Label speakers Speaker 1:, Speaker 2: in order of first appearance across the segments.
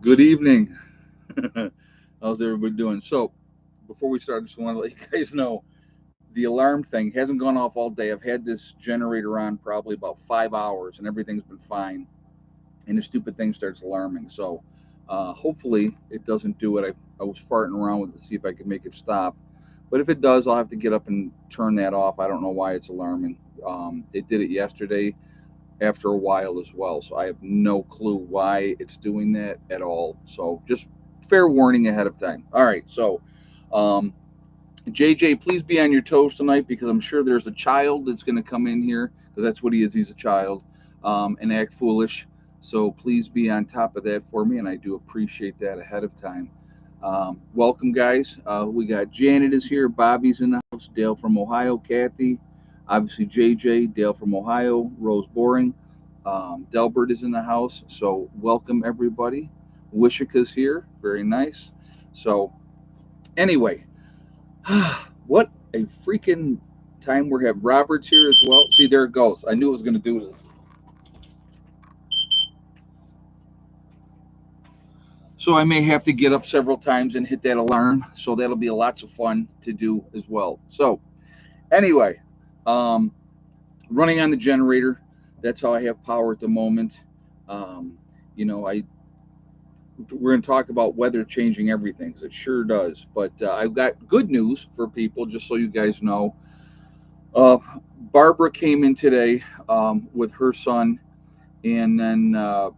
Speaker 1: Good evening. How's everybody doing? So, before we start, I just want to let you guys know the alarm thing hasn't gone off all day. I've had this generator on probably about 5 hours, and everything's been fine. And the stupid thing starts alarming. So, hopefully, it doesn't do it. I was farting around with it to see if I could make it stop. But if it does, I'll have to get up and turn that off. I don't know why it's alarming. It did it yesterday after a while as well. So I have no clue why it's doing that at all. So just fair warning ahead of time. All right. So, um, JJ, please be on your toes tonight because I'm sure there's a child that's going to come in here because that's what he is. He's a child and act foolish. So please be on top of that for me, and I do appreciate that ahead of time. Welcome, guys. We got Janet is here, Bobby's in the house, Dale from Ohio, Kathy, obviously JJ, Dale from Ohio, Rose Boring, Delbert is in the house. So welcome everybody. Wishika's here, very nice. So anyway, what a freaking time we have. Robert's here as well. See, there it goes. I knew it was going to do this. So I may have to get up several times and hit that alarm. So that'll be lots of fun to do as well. So anyway, um, running on the generator. That's how I have power at the moment. Um, I we're going to talk about weather changing everything, 'cause it sure does. But I've got good news for people, just so you guys know. Uh, Barbara came in today with her son, and then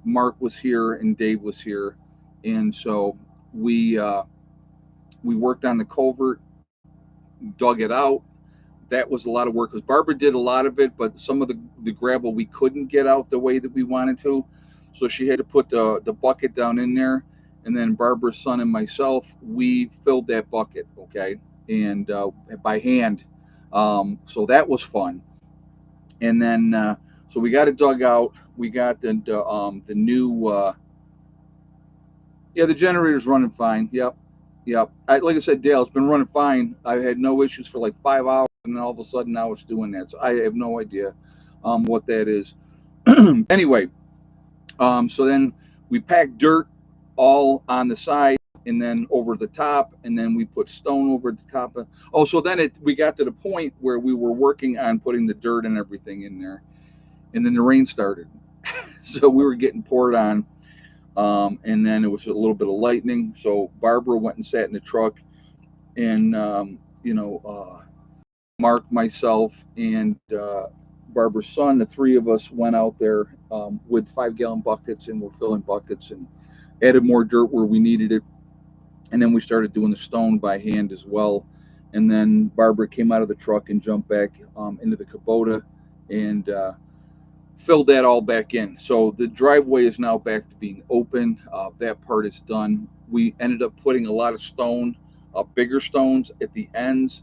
Speaker 1: Mark was here and Dave was here, and so we uh, we worked on the culvert, dug it out. That was a lot of work because Barbara did a lot of it, but some of the gravel we couldn't get out the way that we wanted to, so she had to put the bucket down in there, and then Barbara's son and myself we filled that bucket, okay, and by hand. So that was fun, and then so we got it dug out. We got the new yeah, the generator's running fine. Yep, yep. Like I said, Dale, it's been running fine. I had no issues for like 5 hours, and then all of a sudden now it's doing that. So I have no idea what that is. Anyway, so then we packed dirt all on the side and then over the top, and then we put stone over the top. Oh, so then we got to the point where we were working on putting the dirt and everything in there, and then the rain started. So we were getting poured on, and then it was a little bit of lightning. So Barbara went and sat in the truck, and Mark, myself, and Barbara's son, the three of us went out there with 5 gallon buckets, and we're filling buckets and added more dirt where we needed it. And then we started doing the stone by hand as well. And then Barbara came out of the truck and jumped back into the Kubota and filled that all back in. So the driveway is now back to being open. That part is done. We ended up putting a lot of stone, bigger stones at the ends.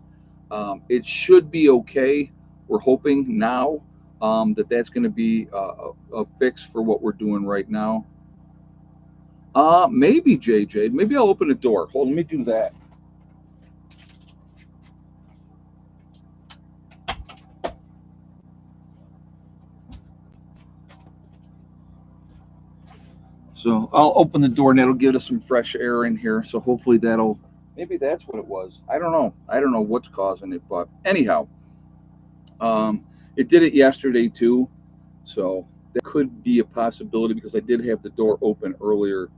Speaker 1: It should be okay. We're hoping now that that's going to be a fix for what we're doing right now. Maybe JJ. Maybe I'll open the door. Hold, let me do that. So I'll open the door and that'll give us some fresh air in here. So hopefully that'll. Maybe that's what it was. I don't know. I don't know what's causing it, but anyhow, um, it did it yesterday too. So that could be a possibility because I did have the door open earlier,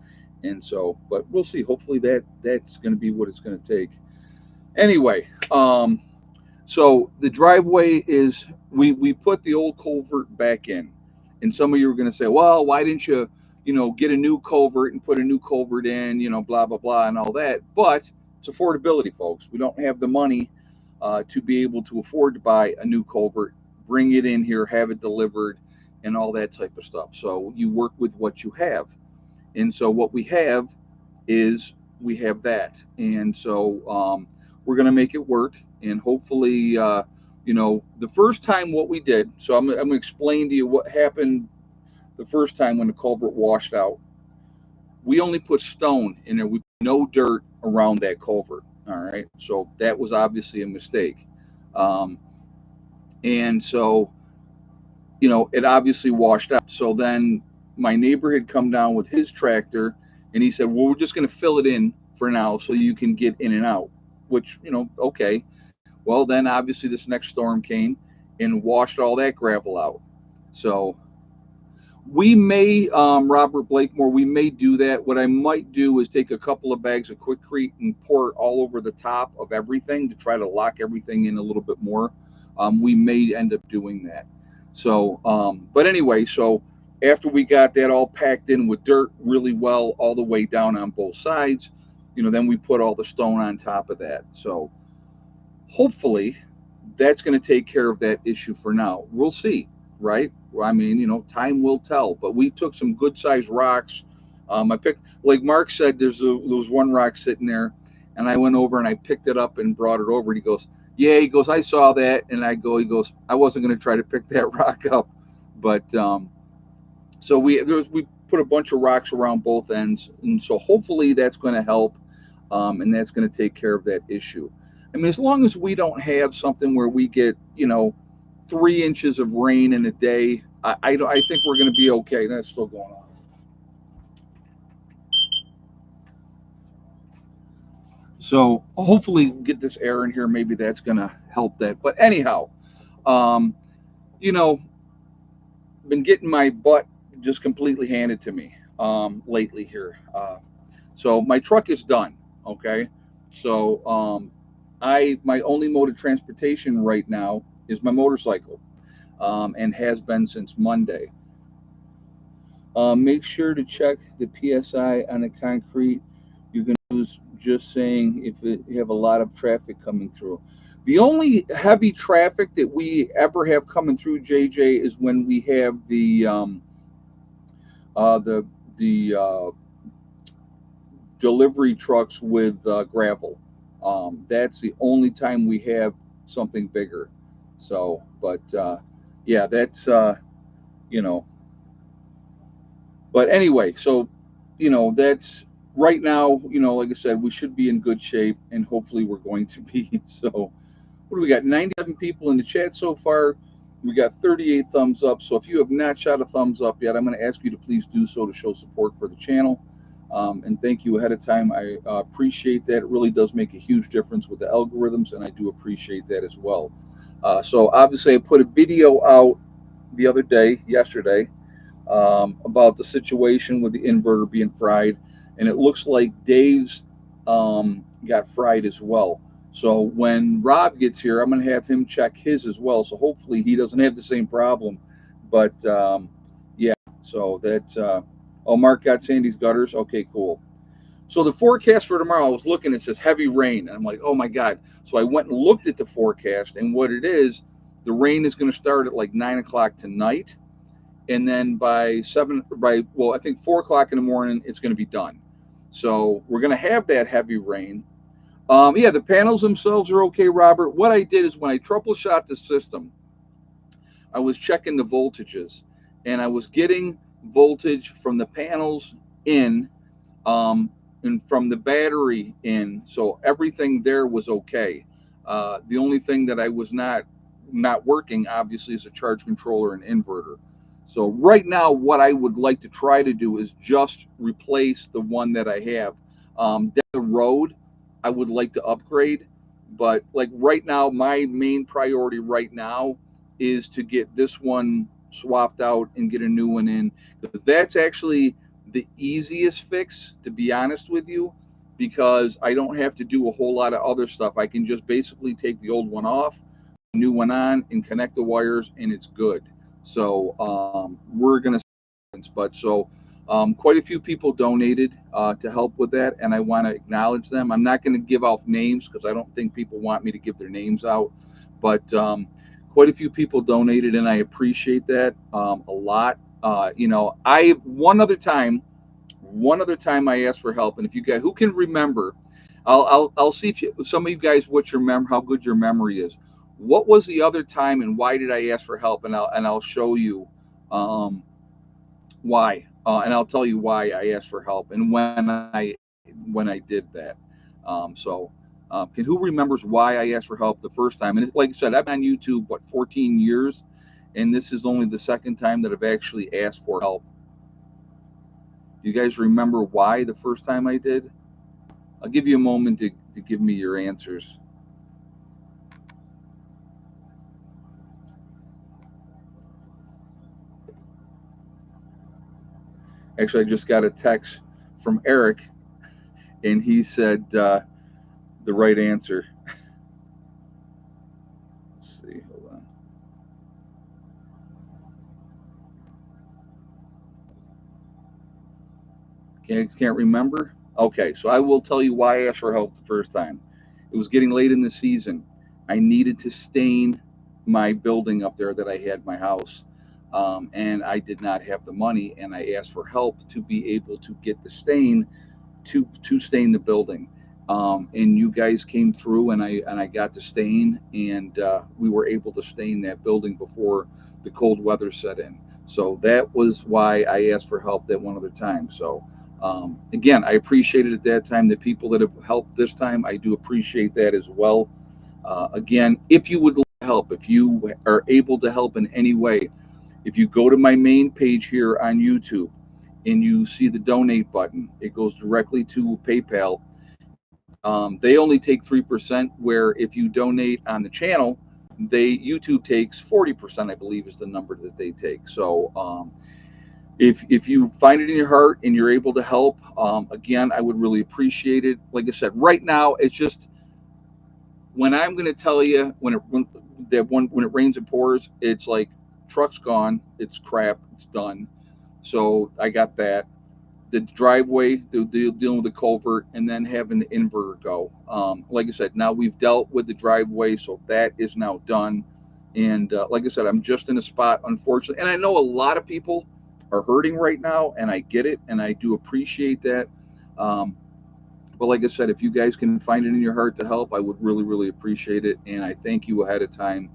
Speaker 1: and so. But we'll see. Hopefully that's going to be what it's going to take. Anyway, so the driveway is we put the old culvert back in, and some of you are going to say, well, why didn't you get a new culvert and put a new culvert in, blah blah blah and all that. But it's affordability, folks. We don't have the money to be able to afford to buy a new culvert, bring it in here, have it delivered, and all that type of stuff. So you work with what you have, and so what we have is we have that, and so we're going to make it work, and hopefully, the first time what we did. So I'm going to explain to you what happened the first time when the culvert washed out. We only put stone in there. We put no dirt around that culvert. All right, so that was obviously a mistake, um, and so it obviously washed out. So then my neighbor had come down with his tractor And he said, well, we're just going to fill it in for now so you can get in and out, which, okay. Well, then obviously this next storm came and washed all that gravel out. So we may, Robert Blakemore, we may do that. What I might do is take a couple of bags of Quikrete and pour it all over the top of everything to try to lock everything in a little bit more. We may end up doing that. So, but anyway, so after we got that all packed in with dirt really well, all the way down on both sides, then we put all the stone on top of that. So hopefully that's going to take care of that issue for now. We'll see, right? I mean, time will tell. But we took some good sized rocks. I picked, like Mark said, there was one rock sitting there, and I went over and I picked it up and brought it over. And he goes, "Yeah," he goes, "I saw that," and he goes, "I wasn't going to try to pick that rock up," but so we put a bunch of rocks around both ends, and so hopefully that's going to help, and that's going to take care of that issue. I mean, as long as we don't have something where we get 3 inches of rain in a day, I think we're going to be okay. That's still going on. So hopefully get this air in here. Maybe that's going to help that. But anyhow, um, you know, been getting my butt just completely handed to me lately here. So my truck is done. Okay. So my only mode of transportation right now is my motorcycle, and has been since Monday. Make sure to check the PSI on the concrete. You can use just saying if you have a lot of traffic coming through. The only heavy traffic that we ever have coming through, JJ, is when we have uh, the the delivery trucks with gravel. That's the only time we have something bigger. So, but yeah, that's you know. But anyway, so that's right now. Like I said, we should be in good shape, and hopefully we're going to be. So, what do we got? 97 people in the chat so far. We got 38 thumbs up. So if you have not shot a thumbs up yet, I'm going to ask you to please do so to show support for the channel. And thank you ahead of time. I appreciate that. It really does make a huge difference with the algorithms, and I do appreciate that as well. So obviously, I put a video out the other day, yesterday, about the situation with the inverter being fried, and it looks like Dave's got fried as well. So when Rob gets here, I'm going to have him check his as well. So hopefully he doesn't have the same problem. But yeah, so that's. Oh, Mark got Sandy's gutters. Okay, cool. So the forecast for tomorrow, I was looking, it says heavy rain. And I'm like, oh my God. So I went and looked at the forecast, and what it is, the rain is going to start at like 9 o'clock tonight, and then by I think 4 o'clock in the morning, it's going to be done. So we're going to have that heavy rain. Yeah, the panels themselves are okay, Robert. What I did is when I troubleshot the system, I was checking the voltages, and I was getting voltage from the panels in, and from the battery in. So everything there was okay. The only thing that I was not working, obviously, is a charge controller and inverter. So right now, what I would like to try to do is just replace the one that I have. Down the road, I would like to upgrade, but like right now, my main priority right now is to get this one swapped out and get a new one in, because that's actually the easiest fix, to be honest with you, because I don't have to do a whole lot of other stuff. I can just basically take the old one off, new one on, and connect the wires, and it's good. So we're gonna, but so quite a few people donated to help with that, and I want to acknowledge them. I'm not going to give out names because I don't think people want me to give their names out, but quite a few people donated, and I appreciate that a lot. I one other time I asked for help, and if you guys who can remember, I'll see if some of you guys what your how good your memory is. What was the other time, and why did I ask for help? And I'll show you why, and I'll tell you why I asked for help and when I did that. So, can who remembers why I asked for help the first time? And like I said, I've been on YouTube 14 years, and this is only the second time that I've actually asked for help. You guys remember why the first time I did? I'll give you a moment to give me your answers. Actually, I just got a text from Eric, and he said the right answer. Let's see, hold on. Can't remember? Okay, so I will tell you why I asked for help the first time. It was getting late in the season. I needed to stain my building up there that I had my house. And I did not have the money, and I asked for help to be able to get the stain to stain the building. And you guys came through, and I got the stain, and we were able to stain that building before the cold weather set in. So that was why I asked for help that one other time. So again, I appreciated at that time the people that have helped this time. I do appreciate that as well. Again, if you would like help, if you are able to help in any way, if you go to my main page here on YouTube and you see the donate button, it goes directly to PayPal. They only take 3%, where if you donate on the channel, YouTube takes 40%, I believe is the number that they take. So if you find it in your heart and you're able to help, again, I would really appreciate it. Like I said, right now it's just, when I'm going to tell you, when it rains and pours, it's like truck's gone, it's crap, it's done. So I got that. The driveway, dealing with the culvert, and then having the inverter go. Like I said, now we've dealt with the driveway, so that is now done. And like I said, I'm just in a spot, unfortunately, and I know a lot of people are hurting right now, and I get it, and I do appreciate that. Um, but like I said, if you guys can find it in your heart to help, I would really, really appreciate it. And I thank you ahead of time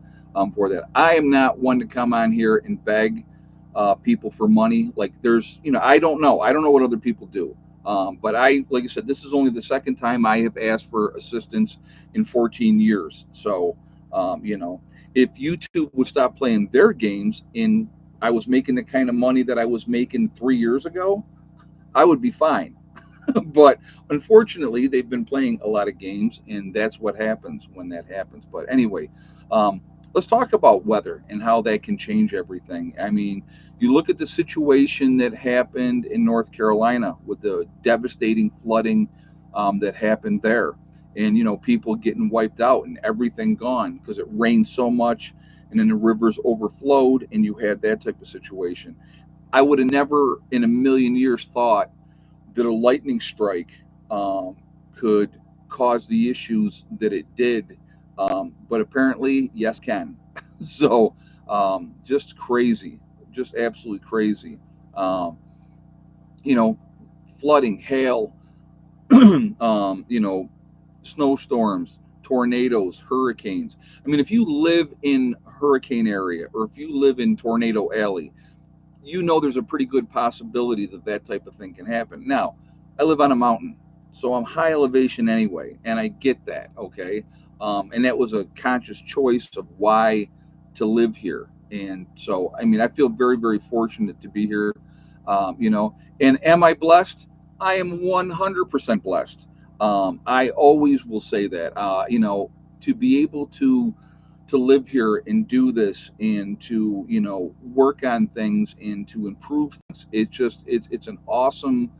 Speaker 1: for that. I am not one to come on here and beg people for money. Like, there's, I don't know. I don't know what other people do. But like I said, this is only the second time I have asked for assistance in 14 years. So, if YouTube would stop playing their games and I was making the kind of money that I was making 3 years ago, I would be fine. But unfortunately, they've been playing a lot of games, and that's what happens when that happens. But anyway, um, let's talk about weather and how that can change everything. I mean, you look at the situation that happened in North Carolina with the devastating flooding that happened there, and people getting wiped out and everything gone because it rained so much, and then the rivers overflowed, and you had that type of situation. I would have never in a million years thought that a lightning strike could cause the issues that it did. But apparently, yes, can. So just crazy, just absolutely crazy. Um, you know, Flooding, hail, snowstorms, tornadoes, hurricanes. I mean, if you live in hurricane area or if you live in Tornado Alley, there's a pretty good possibility that that type of thing can happen. Now, I live on a mountain, so I'm high elevation anyway, and I get that, okay? And that was a conscious choice of why to live here. And so, I mean, I feel very, very fortunate to be here, And am I blessed? I am 100% blessed. I always will say that, to be able to live here and do this and to work on things and to improve things, it's an awesome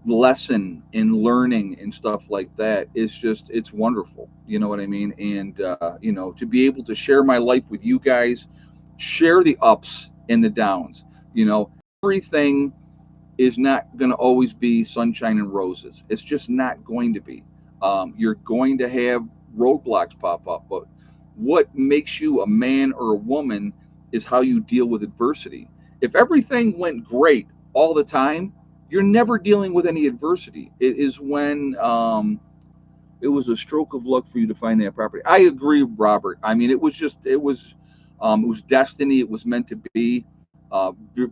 Speaker 1: lesson in learning and stuff like that. It's wonderful, you know what I mean? And to be able to share my life with you guys, share the ups and the downs. Everything is not going to always be sunshine and roses. It's just not going to be. You're going to have roadblocks pop up, but what makes you a man or a woman is how you deal with adversity. If everything went great all the time, you're never dealing with any adversity. It is when it was a stroke of luck for you to find that property. I agree, Robert. I mean, it was destiny. It was meant to be.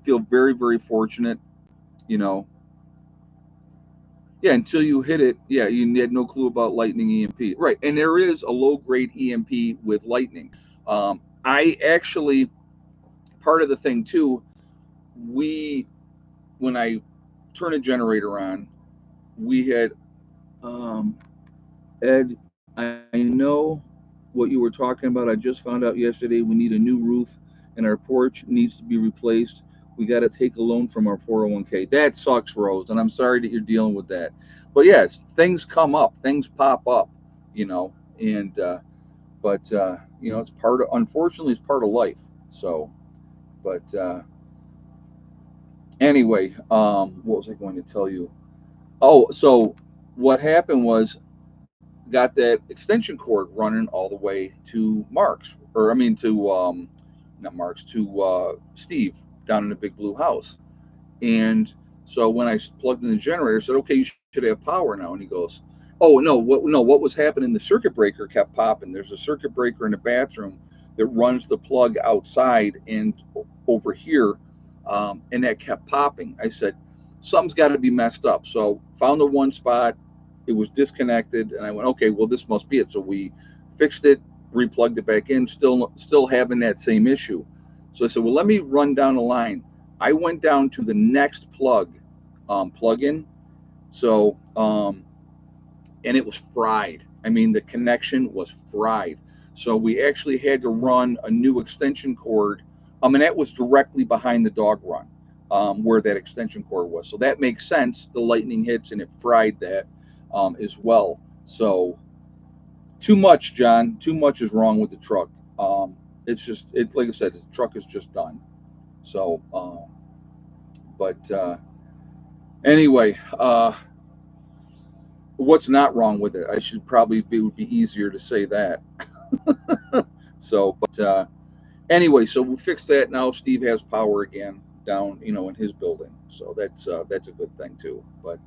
Speaker 1: Feel very, very fortunate. You know, Yeah, until you hit it, yeah, you had no clue about lightning EMP. Right. And there is a low grade EMP with lightning. I actually, part of the thing too, we, when I turn a generator on. We had Ed, I know what you were talking about. I just found out yesterday we need a new roof and our porch needs to be replaced. We got to take a loan from our 401k. That sucks, Rose, and I'm sorry that you're dealing with that. But yes, things come up, things pop up, you know, and but it's part of, unfortunately, it's part of life. So, but anyway, what was I going to tell you? Oh, so what happened was got that extension cord running all the way to Mark's, or I mean to not Mark's, to Steve down in the big blue house. And so when I plugged in the generator, I said, "Okay, you should have power now." And he goes, "Oh no, what was happening? The circuit breaker kept popping. There's a circuit breaker in the bathroom that runs the plug outside and over here, and that kept popping." I said, "Something's got to be messed up." So found the one spot. It was disconnected, and I went, "Okay, well this must be it." So we fixed it, replugged it back in, still having that same issue. So I said, "Well, let me run down the line." I went down to the next plug-in. So, and it was fried. I mean, the connection was fried. So we actually had to run a new extension cord. And that was directly behind the dog run, where that extension cord was. So that makes sense. The lightning hits and it fried that as well. So too much, John. Too much is wrong with the truck. It's just, like I said, the truck is just done. So, but anyway, what's not wrong with it? I should probably be, it would be easier to say that. So, but anyway, so we fixed that now. Steve has power again down, in his building. So that's a good thing too. But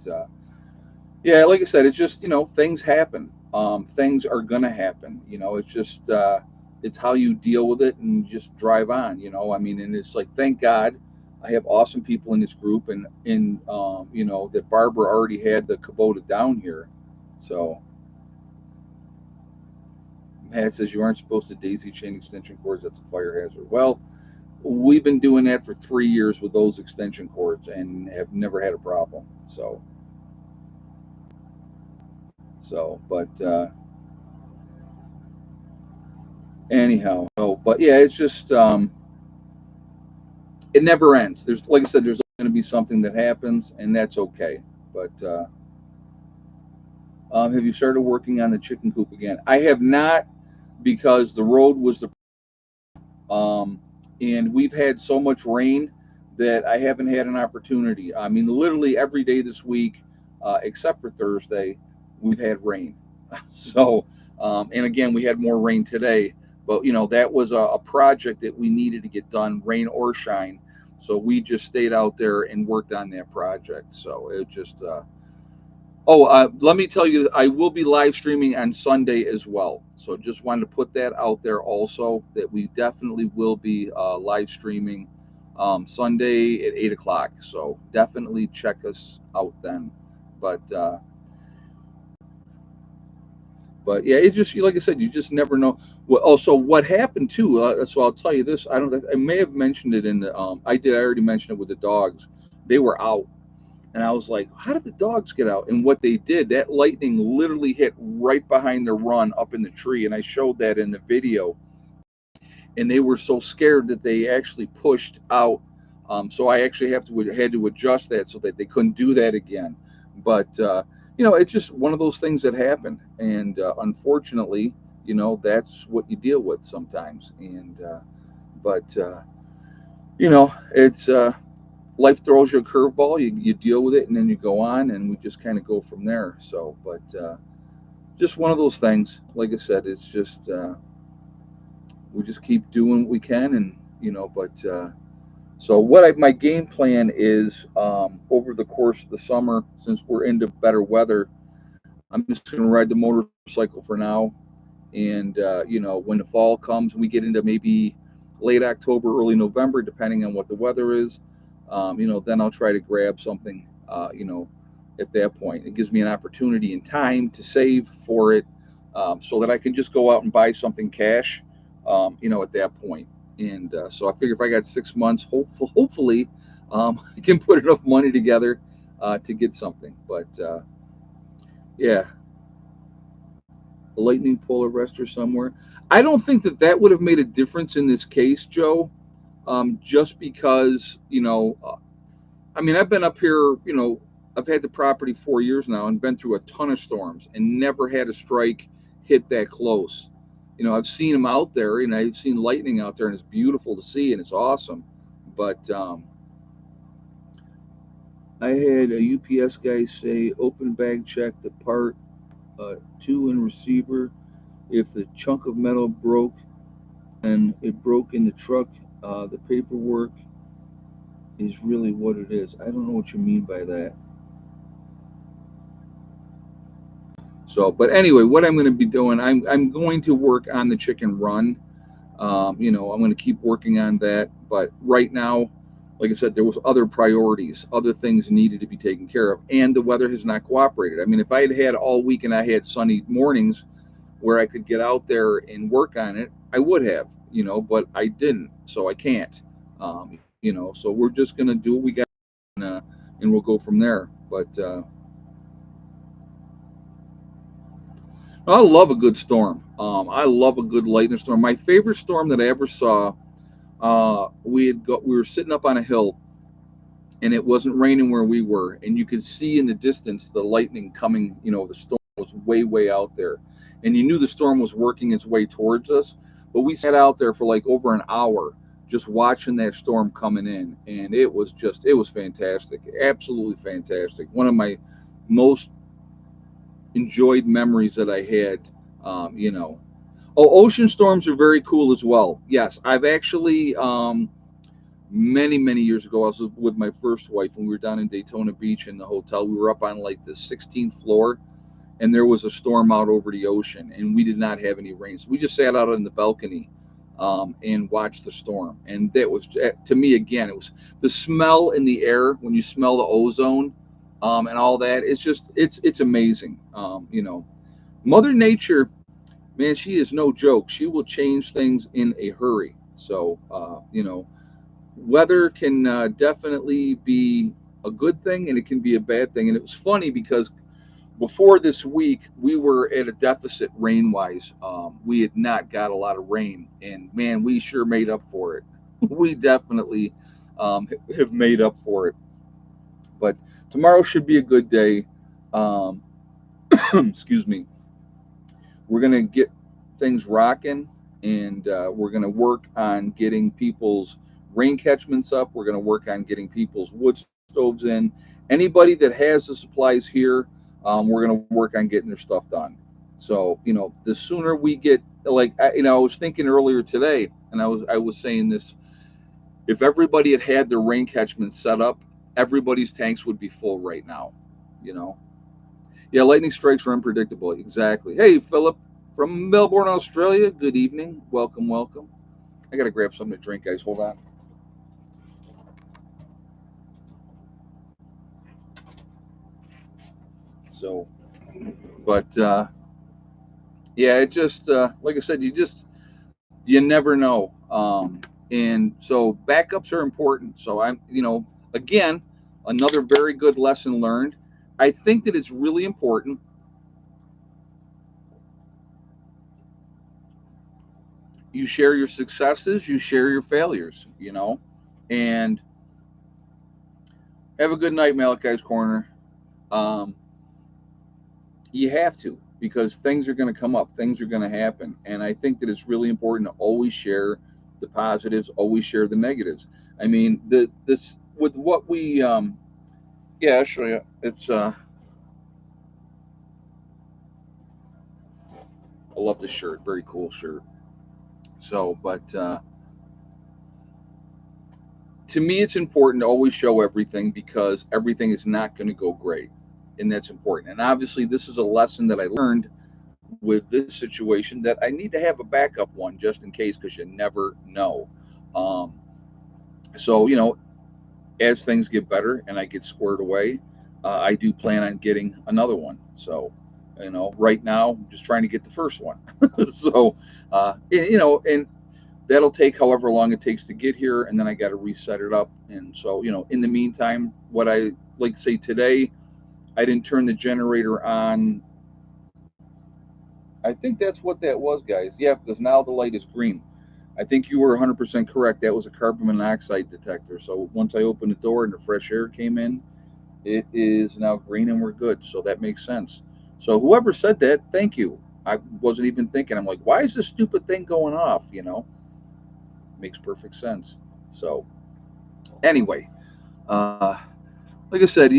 Speaker 1: yeah, like I said, it's just things happen. Things are gonna happen. It's just it's how you deal with it and just drive on. I mean, and it's like, thank God I have awesome people in this group, and that Barbara already had the Kubota down here. So Matt says you aren't supposed to daisy chain extension cords. That's a fire hazard. Well, we've been doing that for 3 years with those extension cords and have never had a problem. But anyhow, but yeah, it's just it never ends. There's, like I said, there's going to be something that happens, and that's okay. But have you started working on the chicken coop again? I have not, because the road was the and we've had so much rain that I haven't had an opportunity. I mean, literally every day this week, except for Thursday, we've had rain. So, and again, we had more rain today, but that was a project that we needed to get done, rain or shine. So we just stayed out there and worked on that project. So it just, let me tell you, I will be live streaming on Sunday as well. So just wanted to put that out there also, that we definitely will be live streaming Sunday at 8 o'clock. So definitely check us out then. But but yeah, it just, like I said, you just never know. Well, also what happened too. So I'll tell you this. I may have mentioned it in the. I did. I already mentioned it with the dogs. They were out. And I was like, how did the dogs get out? And what they did, that lightning literally hit right behind the run up in the tree. And I showed that in the video. And they were so scared that they actually pushed out. So I actually had to adjust that so that they couldn't do that again. But it's just one of those things that happen. And unfortunately, that's what you deal with sometimes. And but it's life throws you a curveball. You deal with it, and then you go on, and we just kind of go from there. So, but just one of those things. Like I said, it's just we just keep doing what we can, and But so my game plan is, over the course of the summer, since we're into better weather, I'm just going to ride the motorcycle for now, and when the fall comes, we get into maybe late October, early November, depending on what the weather is. Then I'll try to grab something, at that point. It gives me an opportunity and time to save for it, so that I can just go out and buy something cash, at that point. And so I figure if I got 6 months, hopefully, I can put enough money together, to get something. But yeah, a lightning pole arrestor somewhere. I don't think that that would have made a difference in this case, Joe. Just because I mean, I've been up here, I've had the property 4 years now and been through a ton of storms and never had a strike hit that close. I've seen them out there, and I've seen lightning out there, and it's beautiful to see and it's awesome. But I had a UPS guy say, open bag check the part two in receiver. If the chunk of metal broke and it broke in the truck, the paperwork is really what it is. I don't know what you mean by that. So, but anyway, what I'm going to be doing, I'm going to work on the chicken run. I'm going to keep working on that. But right now, like I said, there was other priorities, other things needed to be taken care of, and the weather has not cooperated. I mean, if I had had all week and I had sunny mornings where I could get out there and work on it, I would have, but I didn't, so I can't. So we're just going to do what we got, and we'll go from there. But I love a good storm. I love a good lightning storm. My favorite storm that I ever saw, we were sitting up on a hill, and it wasn't raining where we were, and you could see in the distance the lightning coming. The storm was way out there, and you knew the storm was working its way towards us. But we sat out there for like over an hour just watching that storm coming in, and it was fantastic, absolutely fantastic. One of my most enjoyed memories that I had. Oh, ocean storms are very cool as well. Yes, I've actually many years ago, I was with my first wife when we were down in Daytona Beach in the hotel. We were up on like the 16th floor, and there was a storm out over the ocean, and we did not have any rain, so we just sat out on the balcony and watched the storm. And that was, to me, again, it was the smell in the air when you smell the ozone, and all that. It's amazing. Mother Nature, man, she is no joke. She will change things in a hurry. So, weather can definitely be a good thing, and it can be a bad thing. And it was funny because before this week, we were at a deficit rain wise. We had not got a lot of rain, and man, we sure made up for it. We definitely have made up for it. But tomorrow should be a good day. Um, excuse me. We're going to get things rocking, and we're going to work on getting people's rain catchments up. We're going to work on getting people's wood stoves in. Anybody that has the supplies here, we're going to work on getting their stuff done. So, the sooner we get, like, I was thinking earlier today, and I was saying this, if everybody had had their rain catchments set up, everybody's tanks would be full right now, you know. Yeah, lightning strikes are unpredictable. Exactly. Hey, Philip from Melbourne, Australia. Good evening. Welcome, welcome. I got to grab something to drink, guys. Hold on. So, but yeah, it just like I said, you never know. And so backups are important. So again, another very good lesson learned. I think that it's really important. You share your successes, you share your failures, and have a good night, Malachi's Corner. Um, you have to, because things are going to come up, things are going to happen, and I think that it's really important to always share the positives, always share the negatives. I mean, this with what we yeah, I'll show you. It's I love this shirt, very cool shirt. So, but to me, it's important to always show everything, because everything is not going to go great, and that's important. And obviously, this is a lesson that I learned with this situation, that I need to have a backup one just in case, because you never know. Um, so, as things get better and I get squared away, I do plan on getting another one. So, right now, I'm just trying to get the first one. So, and that'll take however long it takes to get here, and then I got to reset it up. And so, in the meantime, what I like to say today, I didn't turn the generator on. I think that's what that was, guys. Yeah, because now the light is green. I think you were 100% correct. That was a carbon monoxide detector. So once I opened the door and the fresh air came in, it is now green and we're good. So that makes sense. So whoever said that, thank you. I wasn't even thinking. I'm like, why is this stupid thing going off? Makes perfect sense. So anyway, uh, like I said,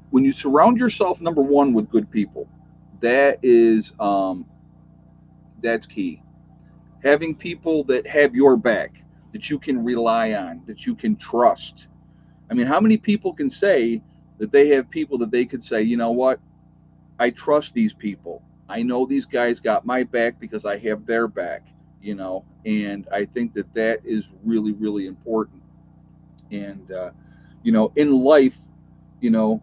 Speaker 1: when you surround yourself, number one, with good people, that is that's key. Having people that have your back, that you can rely on, that you can trust. I mean, how many people can say that they have people that they could say, you know what, I trust these people. I know these guys got my back because I have their back, and I think that that is really, really important. And, in life, you know,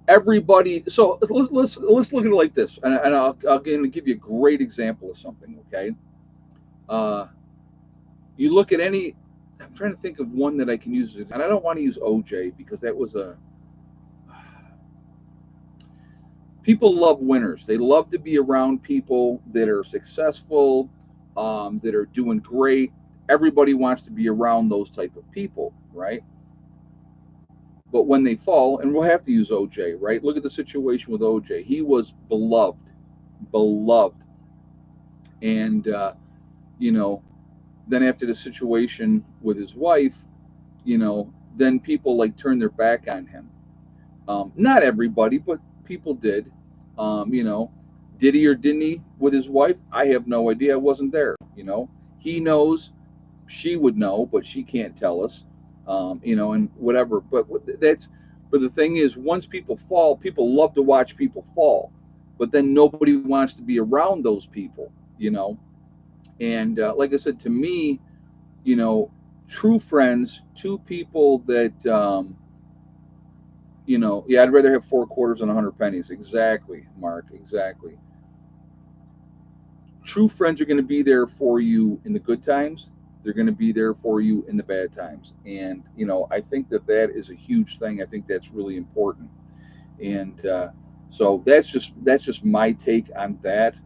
Speaker 1: everybody. So let's look at it like this, and I'll give you a great example of something. Okay, uh, you look at any. I'm trying to think of one that I can use, and I don't want to use OJ because that was a. People love winners. They love to be around people that are successful, that are doing great. Everybody wants to be around those type of people, right? But when they fall, and we'll have to use OJ, right? Look at the situation with OJ. He was beloved, beloved, and you know, then after the situation with his wife, then people like turned their back on him. Not everybody, but people did. You know, did he or didn't he with his wife? I have no idea. I wasn't there. He knows, she would know, but she can't tell us. And whatever. But the thing is, once people fall, people love to watch people fall, but then nobody wants to be around those people. You know, and like I said, to me, you know, true friends, two people that yeah, I'd rather have 4 quarters than 100 pennies. Exactly, Mark. Exactly. True friends are going to be there for you in the good times. They're going to be there for you in the bad times. And, I think that that is a huge thing. I think that's really important. And so that's just my take on that.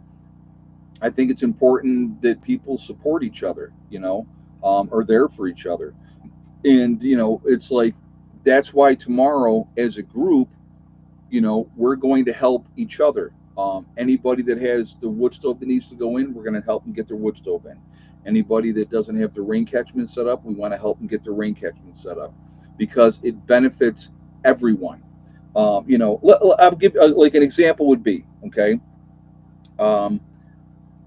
Speaker 1: I think it's important that people support each other, are there for each other. And, it's like, that's why tomorrow as a group, we're going to help each other. Anybody that has the wood stove that needs to go in, we're going to help them get their wood stove in. Anybody that doesn't have the rain catchment set up, we want to help them get their rain catchment set up because it benefits everyone. I'll give like an example would be, okay. Um,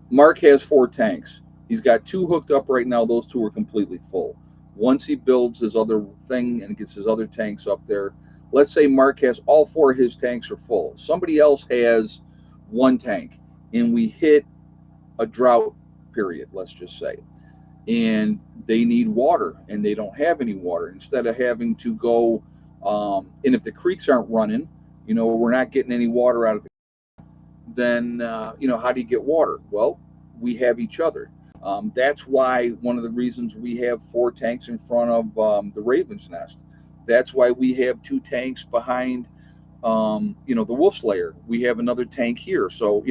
Speaker 1: Mark has 4 tanks. He's got 2 hooked up right now. Those 2 are completely full. Once he builds his other thing and gets his other tanks up there, let's say Mark has all 4 of his tanks are full. Somebody else has 1 tank, and we hit a drought period, let's just say, and they need water and they don't have any water. Instead of having to go, and if the creeks aren't running, we're not getting any water out of the, then how do you get water? Well, we have each other. That's why one of the reasons we have 4 tanks in front of the Raven's Nest. That's why we have 2 tanks behind, the Wolf's Lair. We have another tank here. So,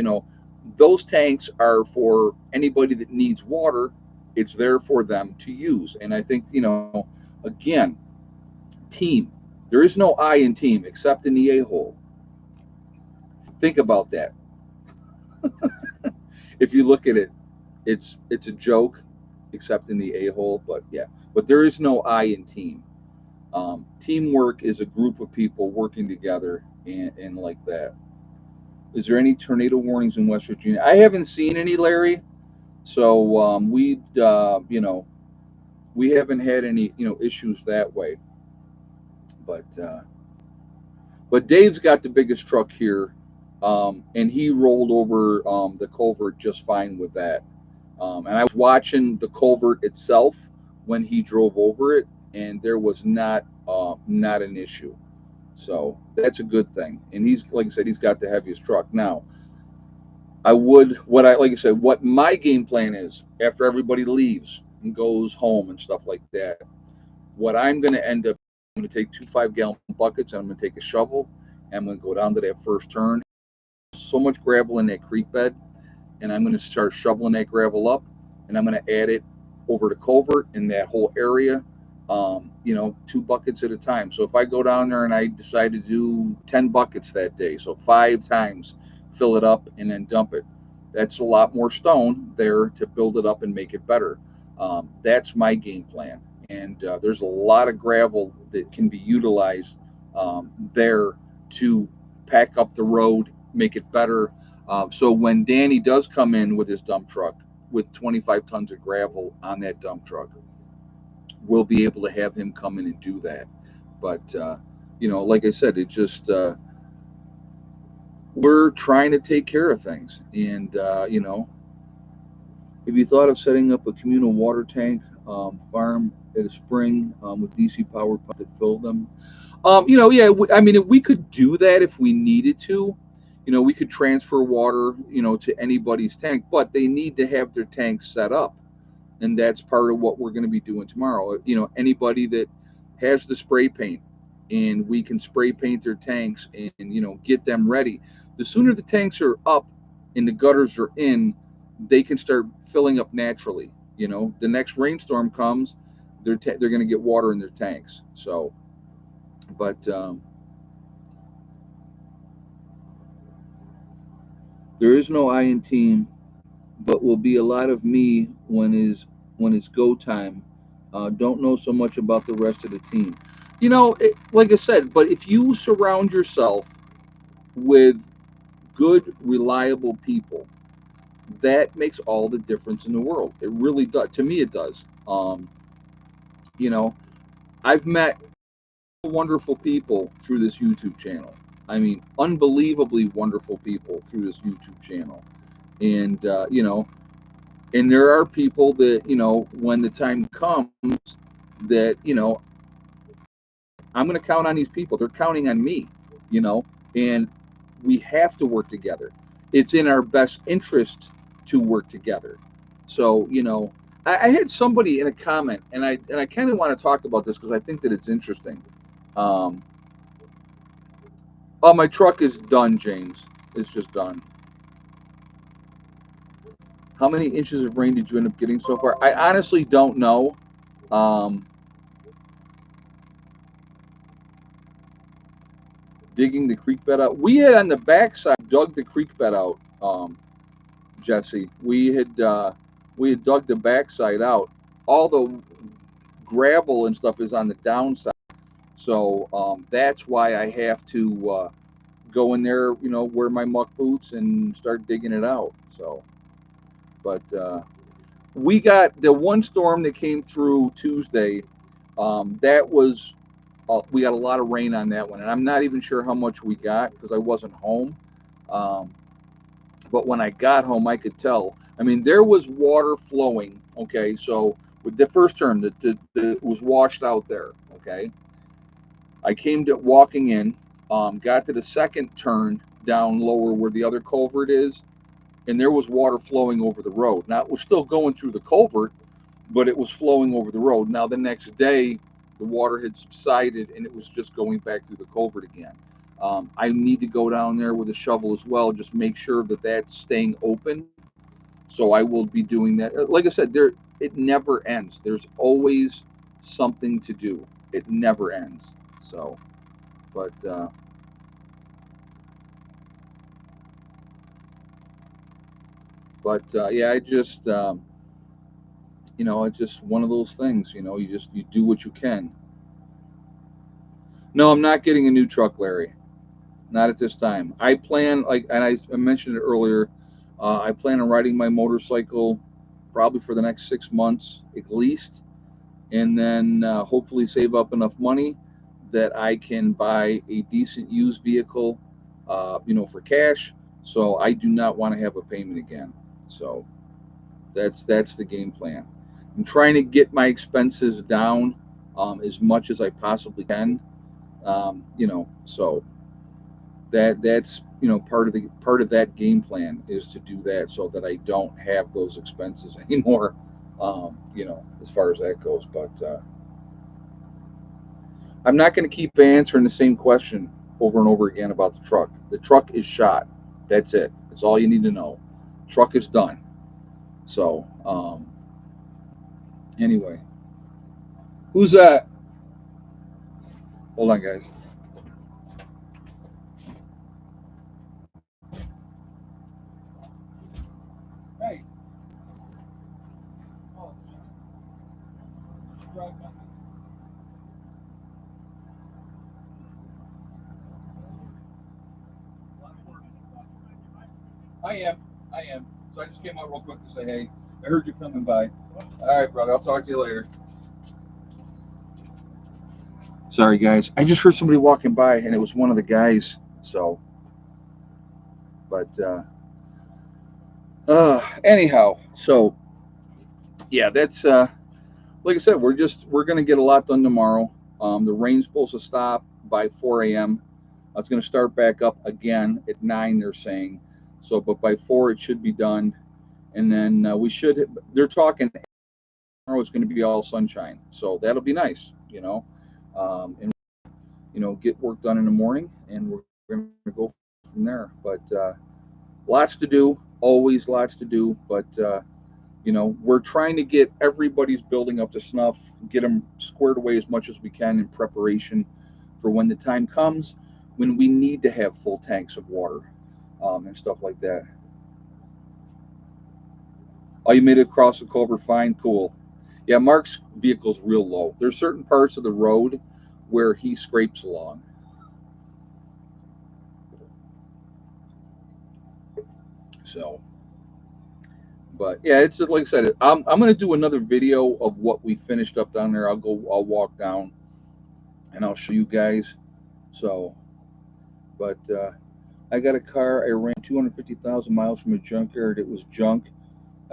Speaker 1: those tanks are for anybody that needs water. It's there for them to use. And I think, again, team. There is no I in team except in the a-hole. Think about that. If you look at it, it's a joke, except in the a-hole. But yeah, but there is no I in team. Teamwork is a group of people working together and like that. Is there any tornado warnings in West Virginia? I haven't seen any, Larry. So we haven't had any issues that way. But Dave's got the biggest truck here, and he rolled over the culvert just fine with that. And I was watching the culvert itself when he drove over it, and there was not an issue. So that's a good thing. And he's, like I said, he's got the heaviest truck. Now, I would what I like I said, what my game plan is after everybody leaves and goes home and stuff like that. What I'm going to end up, I'm going to take two 5-gallon buckets and I'm going to take a shovel and I'm going to go down to that first turn. So much gravel in that creek bed, and I'm going to start shoveling that gravel up, and I'm going to add it over the culvert in that whole area. 2 buckets at a time. So if I go down there and I decide to do 10 buckets that day, so 5 times, fill it up and then dump it. That's a lot more stone there to build it up and make it better. That's my game plan. And there's a lot of gravel that can be utilized there to pack up the road, make it better. So when Danny does come in with his dump truck with 25 tons of gravel on that dump truck, we'll be able to have him come in and do that. But like I said, it just we're trying to take care of things. And have you thought of setting up a communal water tank farm at a spring with DC power pump to fill them? Yeah. I mean, we could do that if we needed to. We could transfer water, to anybody's tank, but they need to have their tanks set up, and that's part of what we're going to be doing tomorrow. Anybody that has the spray paint, and we can spray paint their tanks and get them ready. The sooner the tanks are up and the gutters are in, they can start filling up naturally. The next rainstorm comes, they're going to get water in their tanks. So, but there is no I in team, but will be a lot of me when it's go time. Don't know so much about the rest of the team. Like I said, but if you surround yourself with good, reliable people, that makes all the difference in the world. It really does. To me, it does. You know, I've met wonderful people through this YouTube channel. I mean, unbelievably wonderful people through this YouTube channel. And, and there are people that, when the time comes, that, I'm going to count on these people. They're counting on me, and we have to work together. It's in our best interest to work together. So, I had somebody in a comment, and I kind of want to talk about this because I think that it's interesting. Um, oh, my truck is done, James. It's just done. How many inches of rain did you end up getting so far? I honestly don't know. Um, digging the creek bed out. We had on the backside dug the creek bed out, Jesse. We had dug the backside out. All the gravel and stuff is on the downside, so that's why I have to go in there, wear my muck boots and start digging it out. So, but we got the one storm that came through Tuesday. That was we got a lot of rain on that one, and I'm not even sure how much we got because I wasn't home. Um, but when I got home, I could tell. I mean, there was water flowing. Okay, so with the first turn, that was washed out there. Okay, I came to walking in, got to the second turn down lower where the other culvert is, and there was water flowing over the road. Now it was still going through the culvert, but it was flowing over the road. Now the next day, the water had subsided and it was just going back through the culvert again. I need to go down there with a shovel as well, just make sure that that's staying open. So I will be doing that. Like I said, it never ends. There's always something to do. It never ends. So, but yeah, it's just one of those things. You do what you can. No, I'm not getting a new truck, Larry. Not at this time. I plan, like, and I mentioned it earlier. I plan on riding my motorcycle probably for the next 6 months at least, and then hopefully save up enough money that I can buy a decent used vehicle, for cash. So I do not want to have a payment again. So that's the game plan. I'm trying to get my expenses down as much as I possibly can. So that's part of that game plan is to do that so that I don't have those expenses anymore. As far as that goes, but I'm not going to keep answering the same question over and over again about the truck. The truck is shot. That's it. That's all you need to know. Truck is done. So, anyway, who's that? Hold on, guys. Hey. Oh, I am. I am. So I just came out real quick to say, hey, I heard you coming by. All right, brother. I'll talk to you later. Sorry, guys. I just heard somebody walking by, and it was one of the guys. So, but anyhow, so yeah, that's like I said, we're gonna get a lot done tomorrow. The rain's supposed to stop by 4 a.m. It's gonna start back up again at 9. They're saying so, but by 4 it should be done, and then we should. They're talking tomorrow is going to be all sunshine, so that'll be nice, and get work done in the morning, and we're going to go from there. But lots to do, always lots to do, but we're trying to get everybody's building up to snuff, get them squared away as much as we can in preparation for when the time comes when we need to have full tanks of water, and stuff like that. Oh, you made it across the culvert fine, cool. Yeah, Mark's vehicle's real low. There's certain parts of the road where he scrapes along. So, but yeah, it's just like I said. I'm gonna do another video of what we finished up down there. I'll walk down, and I'll show you guys. So, but I got a car. I ran 250,000 miles from a junkyard. It was junk.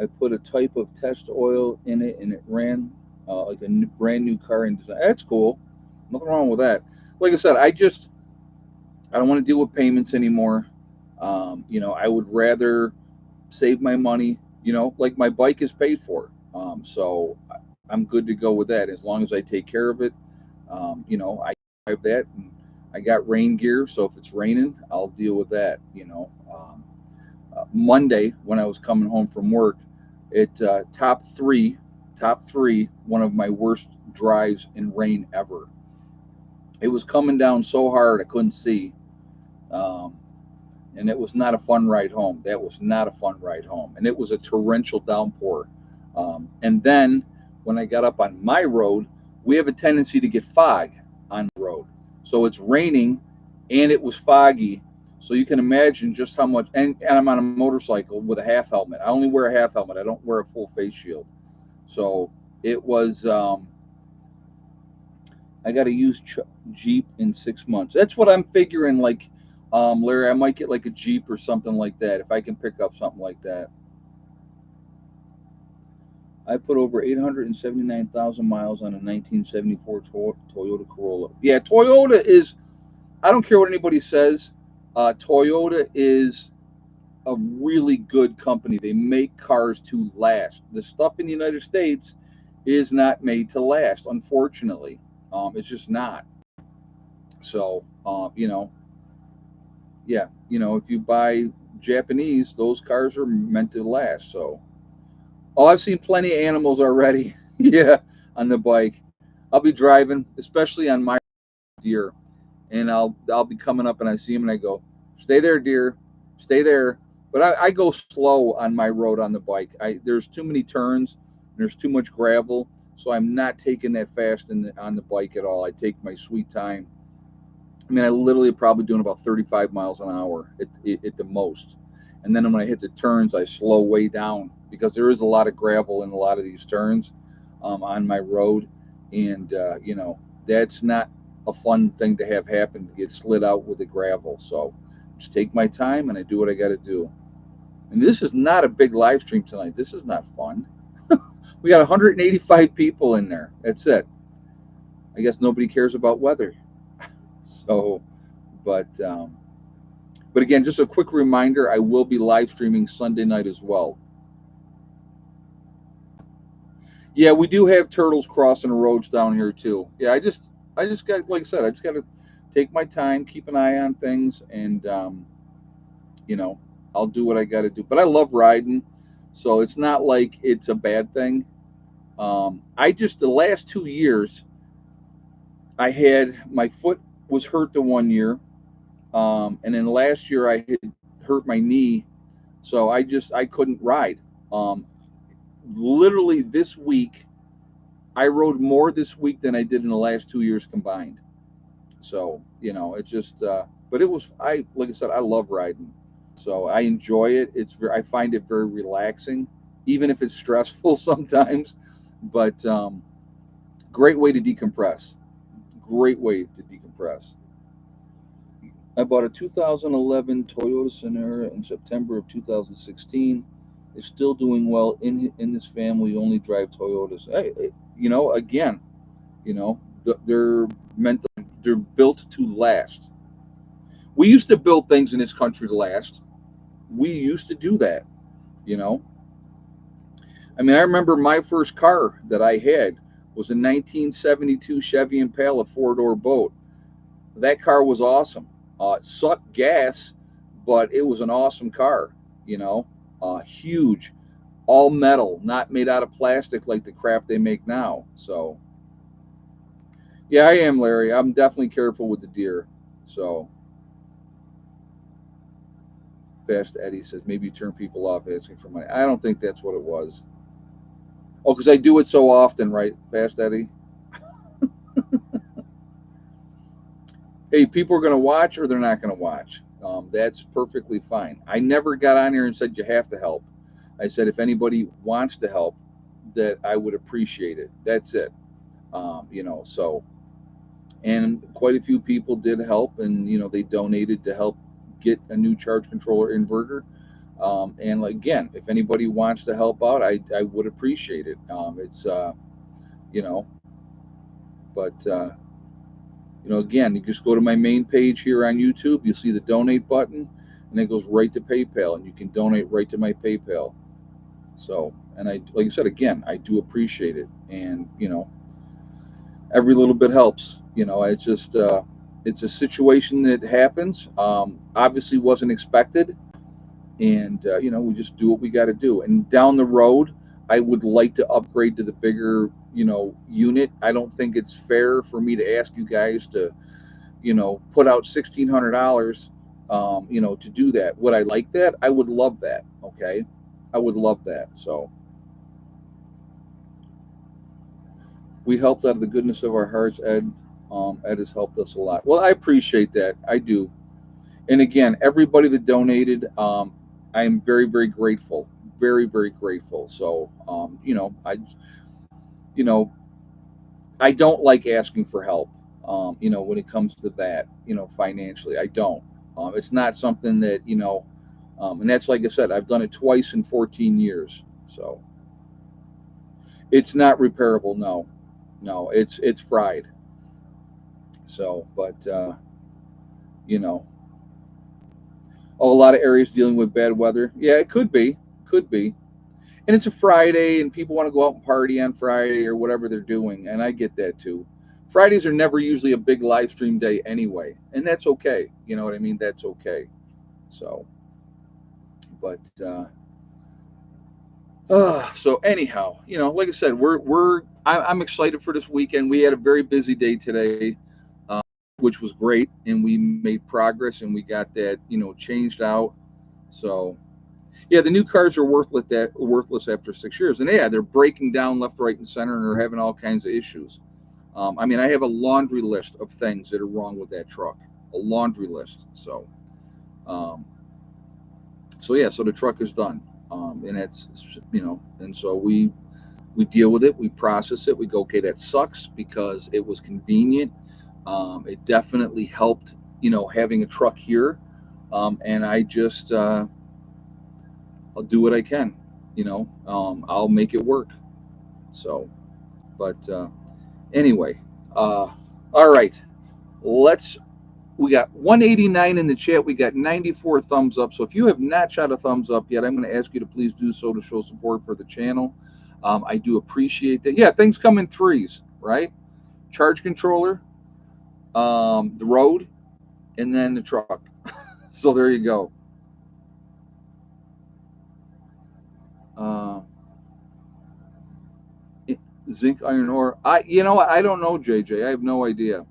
Speaker 1: I put a type of test oil in it, and it ran like a brand new car in design. That's cool. Nothing wrong with that. Like I said, I don't want to deal with payments anymore. I would rather save my money. Like my bike is paid for, so I'm good to go with that as long as I take care of it. I drive that, and I got rain gear, so if it's raining, I'll deal with that. Monday when I was coming home from work, it top three, one of my worst drives in rain ever. It was coming down so hard I couldn't see. Um, and it was not a fun ride home. That was not a fun ride home. And it was a torrential downpour. And then when I got up on my road, we have a tendency to get fog on the road. So it's raining and it was foggy. So you can imagine just how much, and I'm on a motorcycle with a half helmet. I only wear a half helmet. I don't wear a full face shield. So it was, I got to use Jeep in 6 months. That's what I'm figuring. Like, Larry, I might get like a Jeep or something like that if I can pick up something like that. I put over 879,000 miles on a 1974 Toyota Corolla. Yeah, Toyota is, I don't care what anybody says, Toyota is a really good company. They make cars to last. The stuff in the United States is not made to last, unfortunately. It's just not. So, yeah, if you buy Japanese, those cars are meant to last. So, oh, I've seen plenty of animals already. Yeah, on the bike. I'll be driving, especially on my deer, and I'll be coming up and I see him and I go, "Stay there, deer, stay there." But I go slow on my road on the bike. There's too many turns, there's too much gravel, so I'm not taking that fast on the bike at all. I take my sweet time. I mean, I literally probably doing about 35 miles an hour at the most. And then when I hit the turns, I slow way down because there is a lot of gravel in a lot of these turns, on my road. And, that's not a fun thing to have happen to get slid out with the gravel. So just take my time and I do what I got to do. And this is not a big live stream tonight. This is not fun. We got 185 people in there. That's it. I guess nobody cares about weather. So, but But again, just a quick reminder, I will be live streaming Sunday night as well. Yeah, we do have turtles crossing the roads down here too. Yeah, I just got, like I said, I just got to take my time, keep an eye on things, and you know, I'll do what I got to do. But I love riding, so it's not like it's a bad thing. I just the last 2 years, I had my foot was hurt the one year, and then last year I had hurt my knee, so I couldn't ride. Um, Literally this week, I rode more this week than I did in the last 2 years combined. So it just. But it was like I said, I love riding, so I enjoy it. I find it very relaxing, even if it's stressful sometimes. But great way to decompress. Great way to decompress. I bought a 2011 Toyota Sonera in September of 2016. It's still doing well in this family. We only drive Toyotas. Again, they're meant they're built to last. We used to build things in this country to last. We used to do that. You know, I mean, I remember my first car that I had was a 1972 Chevy Impala 4-door boat. That car was awesome. It sucked gas, but it was an awesome car. Huge, all metal, not made out of plastic like the crap they make now. So, yeah, I am, Larry. I'm definitely careful with the deer. So, Fast Eddie says maybe you turn people off asking for money. I don't think that's what it was. Oh, because I do it so often, right, Fast Eddie? Hey, people are going to watch or they're not going to watch. That's perfectly fine. I never got on here and said you have to help. I said if anybody wants to help, that I would appreciate it. That's it. So, and quite a few people did help, and they donated to help get a new charge controller inverter. And again, if anybody wants to help out, I would appreciate it. It's you know, but again, you just go to my main page here on YouTube. You'll see the donate button, and it goes right to PayPal, and you can donate right to my PayPal. So, and like I said, again, I do appreciate it, and every little bit helps. It's just it's a situation that happens. Obviously, wasn't expected, and we just do what we got to do. And down the road, I would like to upgrade to the bigger unit. I don't think it's fair for me to ask you guys to put out $1,600 to do that. Would I like that? I would love that. Okay, I would love that. So we helped out of the goodness of our hearts, Ed. Ed has helped us a lot. Well, I appreciate that. I do. And again, everybody that donated, I am very, very grateful. Very, very grateful. So, you know, I don't like asking for help. When it comes to that, financially, I don't. It's not something that and that's like I said, I've done it twice in 14 years. So it's not repairable. No, no, it's fried. So, but you know, oh, a lot of areas dealing with bad weather. Yeah, it could be, and it's a Friday, and people want to go out and party on Friday or whatever they're doing, and I get that too. Fridays are never usually a big live stream day anyway, and that's okay. You know what I mean? That's okay. So, but so anyhow, like I said, I'm excited for this weekend. We had a very busy day today, which was great, and we made progress, and we got that changed out. So yeah, the new cars are worthless after 6 years, and yeah, they're breaking down left, right, and center, and are having all kinds of issues. I mean, I have a laundry list of things that are wrong with that truck, a laundry list. So, um, yeah, so the truck is done, and it's and so we deal with it, we process it, we go, okay, that sucks because it was convenient. It definitely helped, having a truck here, and I just I'll do what I can, I'll make it work. So, but anyway, all right, let's We got 189 in the chat. We got 94 thumbs up. So if you have not shot a thumbs up yet, I'm going to ask you to please do so to show support for the channel. I do appreciate that. Yeah, things come in threes, right? Charge controller, the road, and then the truck. So there you go. Zinc, iron ore. I don't know, JJ. I have no idea.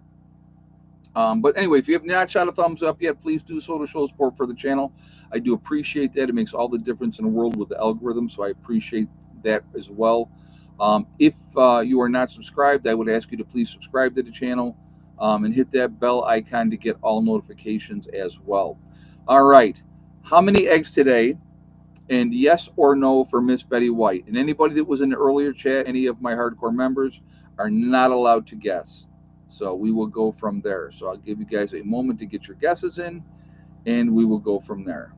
Speaker 1: But anyway, if you have not shot a thumbs up yet, please do so to show support for the channel. I do appreciate that. It makes all the difference in the world with the algorithm, so I appreciate that as well. If you are not subscribed, I would ask you to please subscribe to the channel and hit that bell icon to get all notifications as well. All right. How many eggs today? And yes or no for Miss Betty White. And anybody that was in the earlier chat, any of my hardcore members, are not allowed to guess. So we will go from there. So I'll give you guys a moment to get your guesses in, and we will go from there.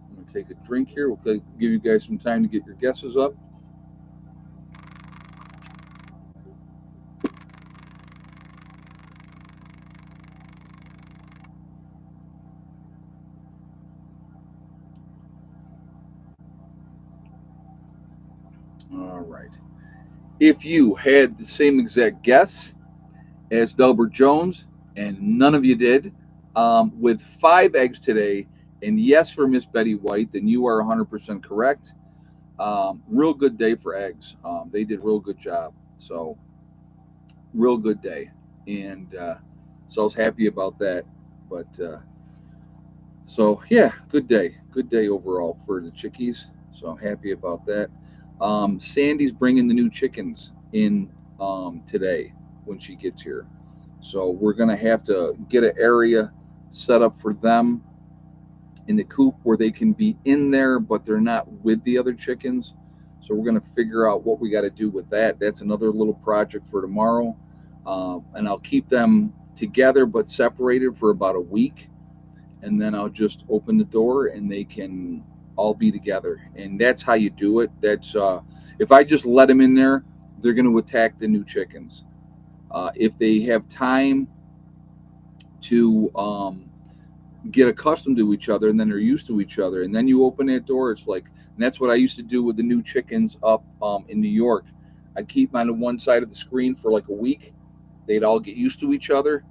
Speaker 1: I'm going to take a drink here. We'll give you guys some time to get your guesses up. All right. If you had the same exact guess as Delbert Jones, and none of you did, with 5 eggs today, and yes for Miss Betty White, then you are 100% correct. Real good day for eggs. They did real good job. So real good day, and so I was happy about that. But so yeah, good day overall for the chickies. So I'm happy about that. Sandy's bringing the new chickens in today when she gets here. So we're gonna have to get an area set up for them in the coop where they can be in there, but they're not with the other chickens. So we're going to figure out what we got to do with that. That's another little project for tomorrow. And I'll keep them together but separated for about a week. And then I'll just open the door and they can all be together. And that's how you do it. That's if I just let them in there, they're going to attack the new chickens. If they have time to get accustomed to each other and then they're used to each other, and then you open that door, it's like, and that's what I used to do with the new chickens up in New York. I'd keep them on one side of the screen for like a week. They'd all get used to each other,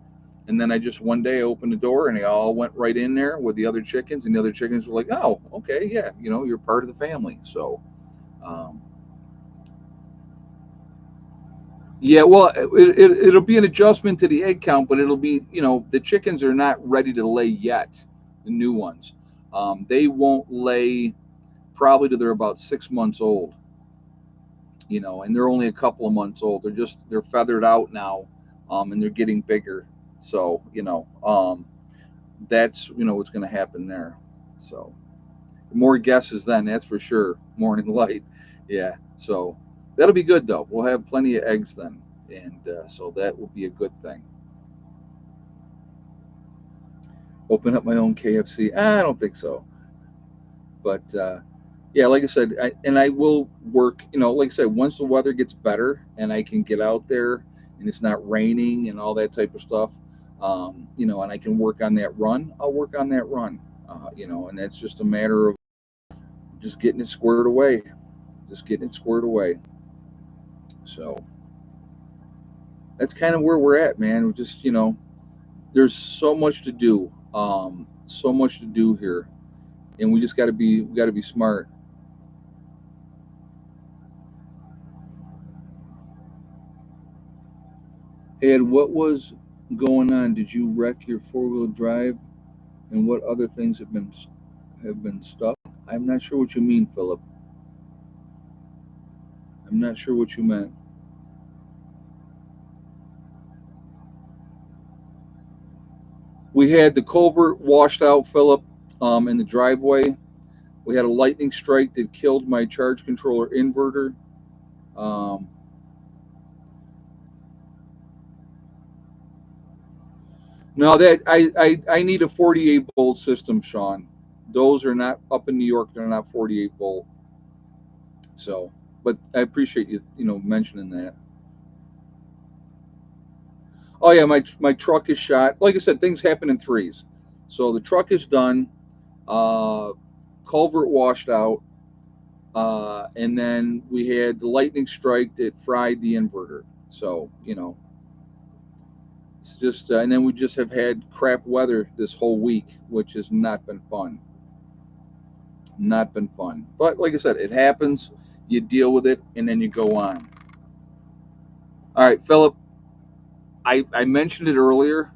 Speaker 1: and then I just one day opened the door and they all went right in there with the other chickens, and the other chickens were like, oh, okay, yeah, you're part of the family. So yeah, well, it'll be an adjustment to the egg count, but it'll be, the chickens are not ready to lay yet, the new ones. They won't lay probably till they're about 6 months old, and they're only a couple of months old. They're feathered out now, and they're getting bigger. So, that's, what's going to happen there. So more guesses then, that's for sure. Morning light. Yeah. So that'll be good though. We'll have plenty of eggs then. And so that will be a good thing. Open up my own KFC. I don't think so. But yeah, like I said, I will work, like I said, once the weather gets better and I can get out there and it's not raining and all that type of stuff, and I can work on that run, I'll work on that run, and that's just a matter of just getting it squared away, So that's kind of where we're at, man. We're just, there's so much to do, here, and we just got to be smart. Ed, what was going on? Did you wreck your 4-wheel drive? And what other things have been stuck? I'm not sure what you mean, Philip. I'm not sure what you meant. We had the culvert washed out, Philip, in the driveway. We had a lightning strike that killed my charge controller inverter. No, that I need a 48 volt system, Sean. Those are not up in New York. They're not 48 volt. So, but I appreciate you mentioning that. Oh yeah, my truck is shot. Like I said, things happen in threes. So the truck is done. Uh, Culvert washed out, and then we had the lightning strike that fried the inverter. So it's just, and then we just have had crap weather this whole week, which has not been fun. Not been fun. But like I said, it happens. You deal with it, and then you go on. All right, Philip. I mentioned it earlier,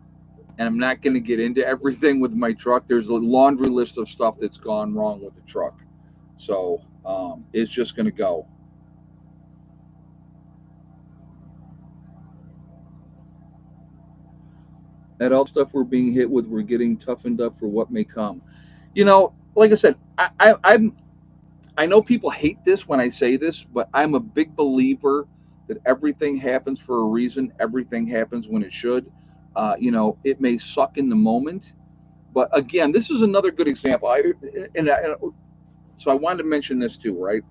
Speaker 1: and I'm not going to get into everything with my truck. There's a laundry list of stuff that's gone wrong with the truck. So it's just going to go. That all stuff we're being hit with, we're getting toughened up for what may come. Like I said, I know people hate this when I say this, but I'm a big believer that everything happens for a reason. Everything happens when it should. It may suck in the moment, but again, this is another good example. So I wanted to mention this too, right?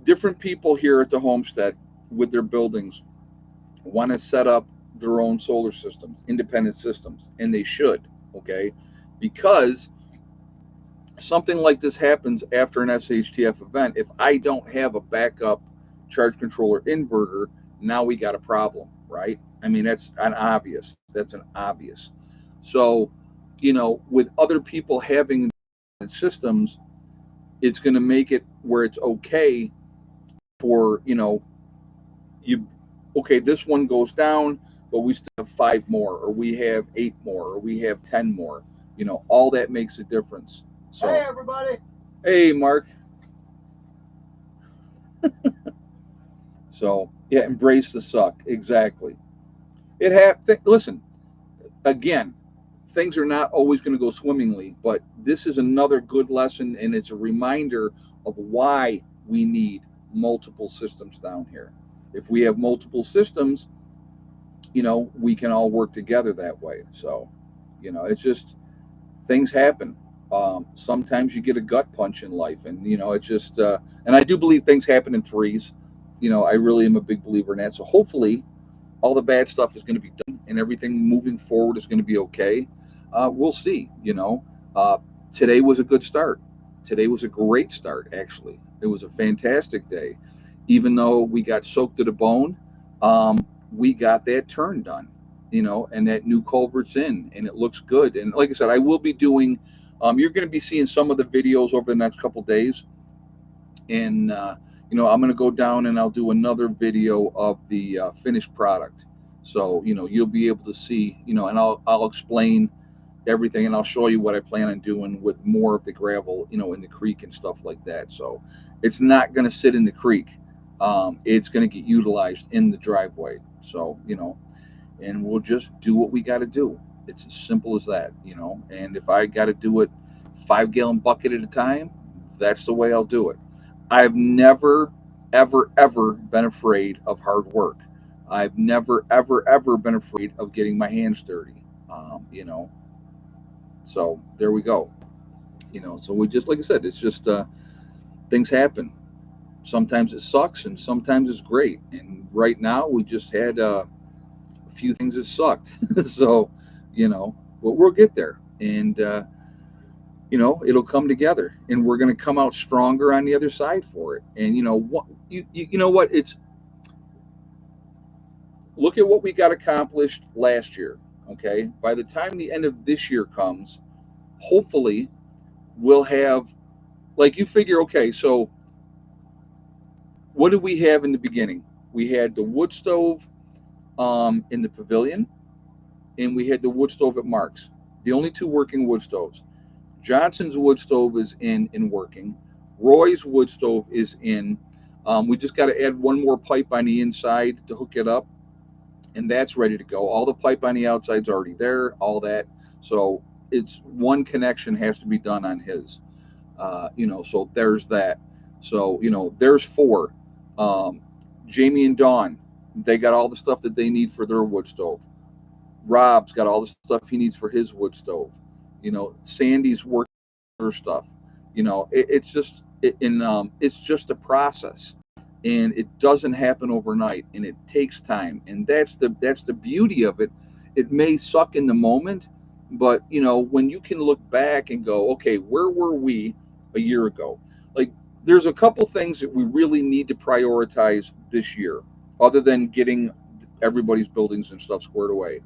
Speaker 1: Different people here at the homestead with their buildings want to set up their own solar systems, independent systems, and they should, okay? Because something like this happens after an SHTF event. If I don't have a backup charge controller inverter, now we got a problem, right? I mean, that's an obvious. That's an obvious. So, with other people having systems, it's going to make it where it's okay for, you, okay, this one goes down, but we still have five more, or we have eight more, or we have 10 more. All that makes a difference. So,
Speaker 2: hey, everybody.
Speaker 1: Hey, Mark. So, yeah, embrace the suck. Exactly. Listen, again, things are not always going to go swimmingly, but this is another good lesson, and it's a reminder of why we need multiple systems down here. If we have multiple systems, we can all work together that way. So, it's just things happen. Sometimes you get a gut punch in life, and it's just. And I do believe things happen in threes. I really am a big believer in that. So hopefully, all the bad stuff is going to be done, and everything moving forward is going to be okay. We'll see. Today was a good start. Today was a great start. Actually, it was a fantastic day. Even though we got soaked to the bone, we got that turn done. And that new culvert's in, and it looks good. And like I said, I will be doing. You're going to be seeing some of the videos over the next couple days, and I'm going to go down and I'll do another video of the finished product. So you'll be able to see, and I'll explain everything, and I'll show you what I plan on doing with more of the gravel, in the creek and stuff like that. So it's not going to sit in the creek. It's going to get utilized in the driveway. So and we'll just do what we got to do. It's as simple as that. And if I got to do it 5 gallon bucket at a time, that's the way I'll do it. I've never, ever, ever been afraid of hard work. I've never, ever, ever been afraid of getting my hands dirty. So there we go. So we just, like I said, it's just things happen. Sometimes it sucks, and sometimes it's great. And right now, we just had a few things that sucked. So, but we'll get there, and it'll come together, and we're going to come out stronger on the other side for it. And you know what? It's look at what we got accomplished last year. Okay, by the time the end of this year comes, hopefully we'll have, like, you figure, okay, so what did we have in the beginning? We had the wood stove in the pavilion, and we had the wood stove at Mark's. The only two working wood stoves. Johnson's wood stove is in and working. Roy's wood stove is in. We just got to add one more pipe on the inside to hook it up, and that's ready to go. All the pipe on the outside's already there, all that. So it's one connection has to be done on his. So there's that. So there's four. Um, Jamie and Dawn, they got all the stuff that they need for their wood stove. Rob's got all the stuff he needs for his wood stove. Sandy's working her stuff. It's just a process, and it doesn't happen overnight, and it takes time, and that's the beauty of it. It may suck in the moment, but when you can look back and go, okay, where were we a year ago? Like, there's a couple things that we really need to prioritize this year, other than getting everybody's buildings and stuff squared away.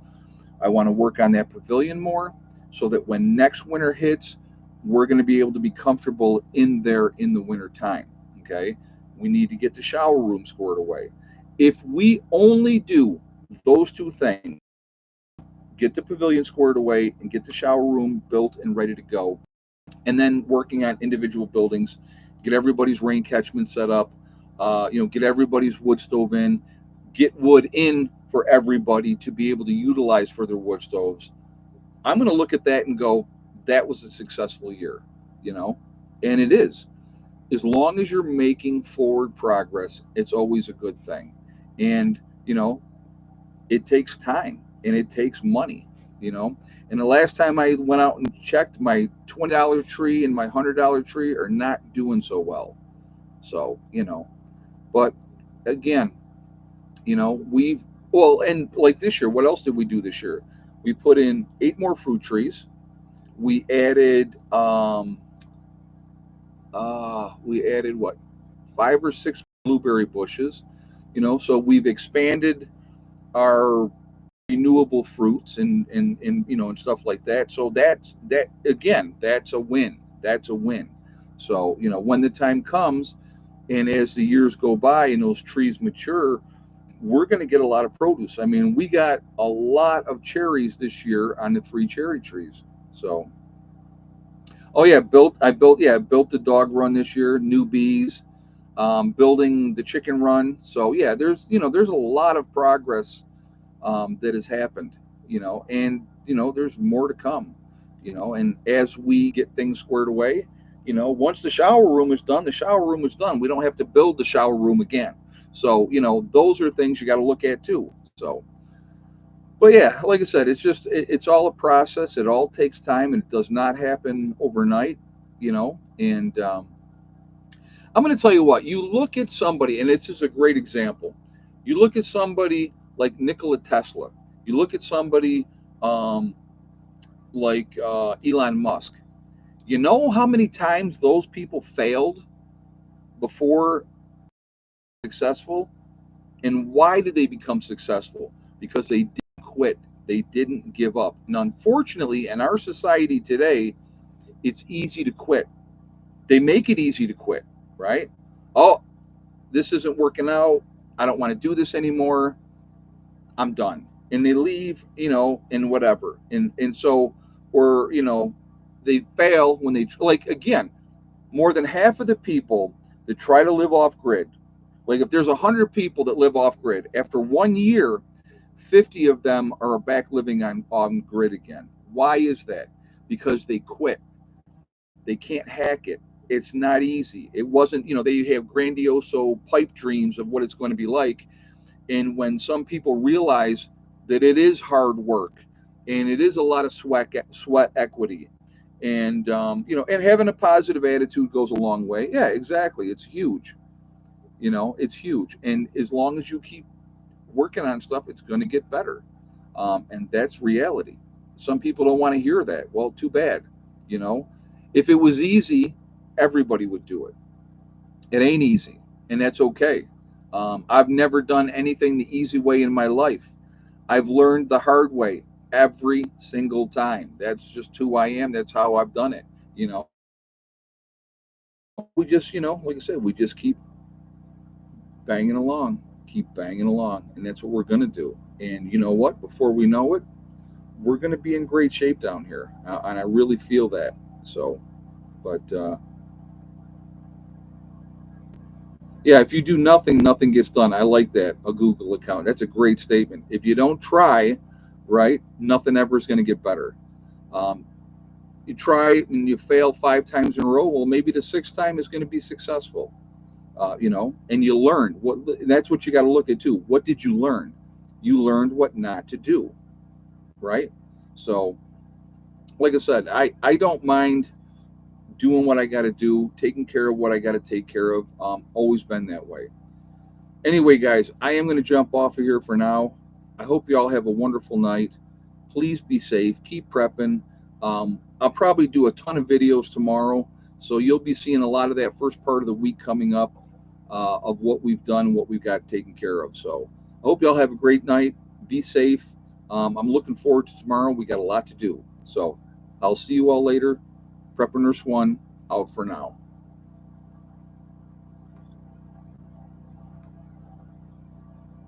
Speaker 1: I want to work on that pavilion more, so that when next winter hits, we're going to be able to be comfortable in there in the winter time. Okay. We need to get the shower room squared away. If we only do those two things, get the pavilion squared away and get the shower room built and ready to go, and then working on individual buildings, get everybody's rain catchment set up, get everybody's wood stove in, get wood in for everybody to be able to utilize for their wood stoves. I'm going to look at that and go, that was a successful year, you know, and it is. As long as you're making forward progress, it's always a good thing. And, it takes time and it takes money, you know. And the last time I went out and checked, my $20 tree and my $100 tree are not doing so well. So, but again, we've, well, and like this year, what else did we do this year? We put in 8 more fruit trees. We added, we added what, 5 or 6 blueberry bushes, so we've expanded our renewable fruits and stuff like that. So that again, that's a win. That's a win. So when the time comes, and as the years go by and those trees mature, we're going to get a lot of produce. I mean, we got a lot of cherries this year on the 3 cherry trees. So, oh yeah, built the dog run this year, new bees, building the chicken run. So yeah, there's a lot of progress that has happened, and there's more to come, and as we get things squared away, once the shower room is done, the shower room is done. We don't have to build the shower room again. So those are things you got to look at too. So, but yeah, like I said, it's all a process. It all takes time, and it does not happen overnight, and I'm going to tell you what, you look at somebody, and this is a great example. You look at somebody like Nikola Tesla. You look at somebody um, like Elon Musk. You know how many times those people failed before successful? And why did they become successful? Because they didn't quit. They didn't give up. And unfortunately, in our society today, it's easy to quit. They make it easy to quit, right? Oh, this isn't working out. I don't want to do this anymore. I'm done. And they leave, and whatever. And so, or, they fail when they, like, again, more than half of the people that try to live off grid, like if there's 100 people that live off grid, after 1 year, 50 of them are back living on grid again. Why is that? Because they quit. They can't hack it. It's not easy. It wasn't, they have grandiose pipe dreams of what it's going to be like. And when some people realize that it is hard work and it is a lot of sweat equity, and and having a positive attitude goes a long way. Yeah, exactly. It's huge. It's huge. And as long as you keep working on stuff, it's going to get better. And that's reality. Some people don't want to hear that. Well, too bad. You know, if it was easy, everybody would do it. It ain't easy, and that's okay. I've never done anything the easy way in my life. I've learned the hard way every single time. That's just who I am. That's how I've done it. You know, we just, like I said, we just keep banging along, and that's what we're going to do. And you know what? Before we know it, we're going to be in great shape down here, and I really feel that. So, but yeah, if you do nothing, nothing gets done. I like that. A Google account. That's a great statement. If you don't try, right, nothing ever is going to get better. Um, you try it and you fail 5 times in a row, well, maybe the sixth time is going to be successful. And you learn what. And that's what you got to look at too. What did you learn? You learned what not to do, right? So, like I said, I don't mind doing what I got to do, taking care of what I got to take care of. Always been that way. Anyway, guys, I am going to jump off of here for now. I hope you all have a wonderful night. Please be safe. Keep prepping. I'll probably do a ton of videos tomorrow, so you'll be seeing a lot of that first part of the week coming up of what we've done, what we've got taken care of. So I hope you all have a great night. Be safe. I'm looking forward to tomorrow. We got a lot to do. So I'll see you all later. Prepper Nurse One out for now.